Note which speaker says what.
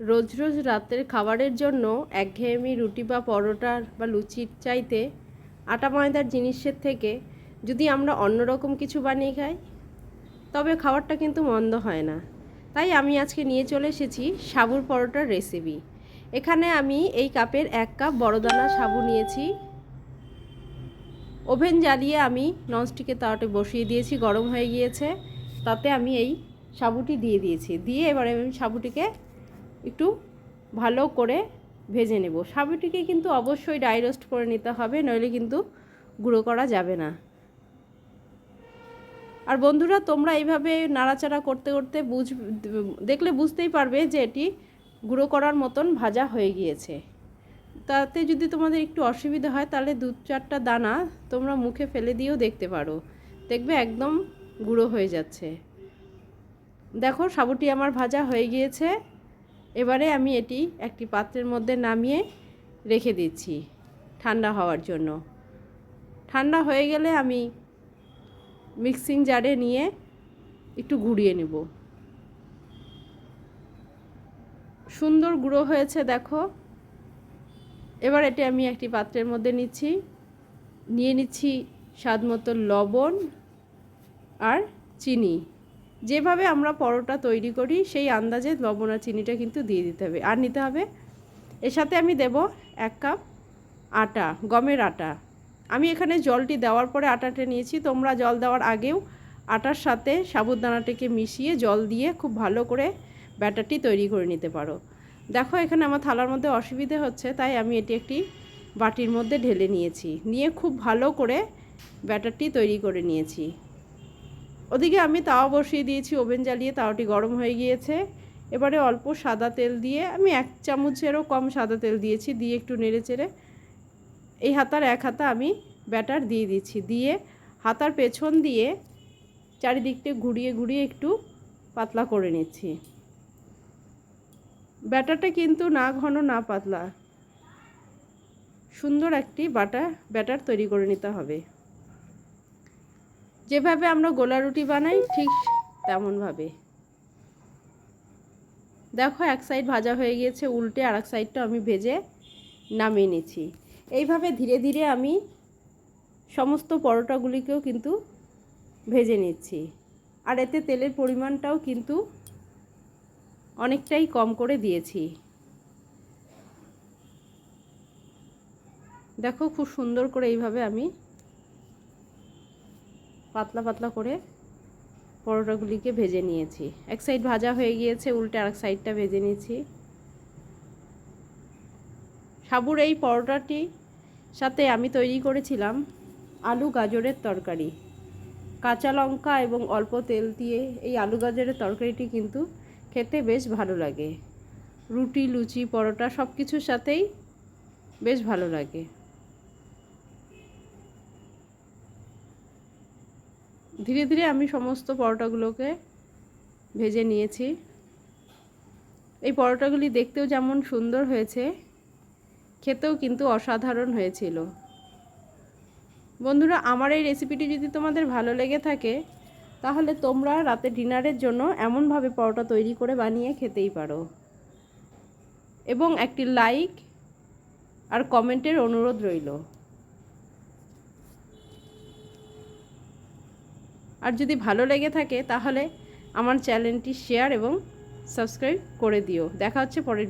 Speaker 1: রোজ রোজ রাতের খাবারের জন্য একঘেয়েমি রুটি বা পরোটার বা লুচির চাইতে আটা ময়দার জিনিসের থেকে যদি আমরা অন্যরকম কিছু বানিয়ে খাই তবে খাবারটা কিন্তু মন্দ হয় না। তাই আমি আজকে নিয়ে চলে এসেছি সাবুর পরোটার রেসিপি। এখানে আমি এই কাপের 1 কাপ বড়দানা সাবু নিয়েছি। ওভেন জ্বালিয়ে আমি ননস্টিকের তাওয়াতে বসিয়ে দিয়েছি, গরম হয়ে গিয়েছে। তাতে আমি এই সাবুটি দিয়ে দিয়েছি। দিয়ে এবারে আমি সাবুটিকে একটু ভালো করে ভেজে নেব। সাবুটিকে কিন্তু অবশ্যই ড্রাই রোস্ট করে নিতে হবে, নইলে কিন্তু গুঁড়ো করা যাবে না। আর বন্ধুরা, তোমরা এইভাবে নাড়াচাড়া করতে করতে দেখলে বুঝতেই পারবে যে এটি গুঁড়ো করার মতন ভাজা হয়ে গিয়েছে। তাতে যদি তোমাদের একটু অসুবিধা হয় তাহলে 2-4টা দানা তোমরা মুখে ফেলে দিয়েও দেখতে পারো, দেখবে একদম গুঁড়ো হয়ে যাচ্ছে। দেখো, সাবুটি আমার ভাজা হয়ে গিয়েছে। এবারে আমি এটি একটি পাত্রের মধ্যে নামিয়ে রেখে দিচ্ছি ঠান্ডা হওয়ার জন্য। ঠান্ডা হয়ে গেলে আমি মিক্সিং জারে নিয়ে একটু গুঁড়িয়ে নেব। সুন্দর গুঁড়ো হয়েছে দেখো। এবার এটি আমি একটি পাত্রের মধ্যে নিয়ে নিচ্ছি স্বাদ মতো লবণ আর চিনি। যেভাবে আমরা পরোটা তৈরি করি সেই আন্দাজে লবণ আর চিনিটা কিন্তু দিয়ে দিতে হবে। আর নিতে হবে, এর সাথে আমি দেব 1 কাপ আটা, গমের আটা। আমি এখানে জলটি দেওয়ার পরে আটাটা নিয়েছি। তোমরা জল দেওয়ার আগেও আটার সাথে সাবুদানাটাকে মিশিয়ে জল দিয়ে খুব ভালো করে ব্যাটারটি তৈরি করে নিতে পারো। দেখো, এখানে আমার থালার মধ্যে অসুবিধে হচ্ছে, তাই আমি এটি একটি বাটির মধ্যে ঢেলে নিয়েছি। নিয়ে খুব ভালো করে ব্যাটারটি তৈরি করে নিয়েছি। ওদিকে আমি তাওয়া বসিয়ে দিয়েছি, ওভেন জ্বালিয়ে তাওয়াটি গরম হয়ে গিয়েছে। এবারে অল্প সাদা তেল দিয়ে, আমি 1 চামচেরও কম সাদা তেল দিয়েছি, দিয়ে একটু নেড়ে চেড়ে এই হাতার 1 হাতা আমি ব্যাটার দিয়ে দিচ্ছি। দিয়ে হাতার পেছন দিয়ে চারিদিকটা ঘুরিয়ে ঘুরিয়ে একটু পাতলা করে নিচ্ছি। ব্যাটারটা কিন্তু না ঘন না পাতলা, সুন্দর একটি ব্যাটার তৈরি করে নিতে হবে। যেভাবে আমরা গোলা রুটি বানাই ঠিক তেমনভাবে। দেখো, এক সাইড ভাজা হয়ে গিয়েছে, উল্টে আর এক সাইডটা আমি ভেজে নামিয়ে নিচ্ছি। এইভাবে ধীরে ধীরে আমি সমস্ত পরোটাগুলিকেও কিন্তু ভেজে নিচ্ছি। আর এতে তেলের পরিমাণটাও কিন্তু অনেকটাই কম করে দিয়েছি। দেখো, খুব সুন্দর করে এইভাবে আমি পাতলা পাতলা করে পরোটাগুলিকে ভেজে নিয়েছি। এক সাইড ভাজা হয়ে গিয়েছে, উল্টে আরেক সাইডটা ভেজে নিয়েছি। সাবুর এই পরোটাটি সাথে আমি তৈরি করেছিলাম আলু গাজরের তরকারি। কাঁচা লঙ্কা এবং অল্প তেল দিয়ে এই আলু গাজরের তরকারিটি কিন্তু খেতে বেশ ভালো লাগে। রুটি, লুচি, পরোটা সব কিছুর সাথেই বেশ ভালো লাগে। ধীরে ধীরে আমি সমস্ত পরোটাগুলোকে ভেজে নিয়েছি। এই পরোটাগুলি দেখতেও যেমন সুন্দর হয়েছে, খেতেও কিন্তু অসাধারণ হয়েছিল। বন্ধুরা, আমার এই রেসিপিটি যদি তোমাদের ভালো লেগে থাকে তাহলে তোমরা রাতে ডিনারের জন্য এমনভাবে পরোটা তৈরি করে বানিয়ে খেতেই পারো। এবং একটি লাইক আর কমেন্টের অনুরোধ রইল। আর যদি ভালো লেগে থাকে তাহলে আমার চ্যানেলটি শেয়ার এবং সাবস্ক্রাইব করে দিও। দেখা হচ্ছে পরের